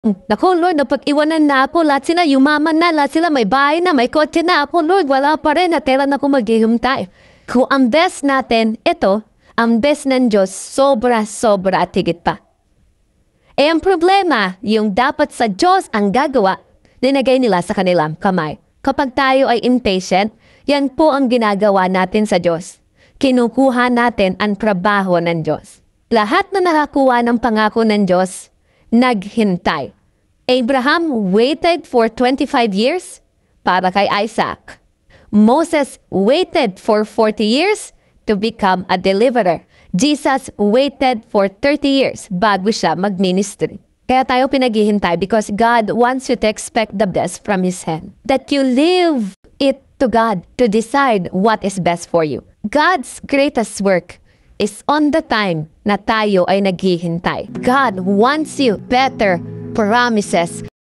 Naku, Lord, napag-iwanan na ako. Lahat sila yumaman na. Lahat sila may bahay na, may kotse na. Ako, Lord, wala pa rin. Natira na ako maghihintay. Kung ang best natin, ito, ang best ng Diyos, sobra-sobra at higit pa. Eh, ang problema, yung dapat sa Diyos ang gagawa, linagay nila sa kanilang kamay. Kapag tayo ay impatient, yan po ang ginagawa natin sa Diyos. Kinukuha natin ang trabaho ng Diyos. Lahat na nakakuha ng pangako ng Diyos, naghintay. Abraham waited for 25 years para kay Isaac. Moses waited for 40 years to become a deliverer. Jesus waited for 30 years bago siya mag-ministry. Kaya tayo pinaghihintay because God wants you to expect the best from His hand. That you leave it to God to decide what is best for you. God's greatest work is on the time na tayo ay naghihintay. God wants you better promises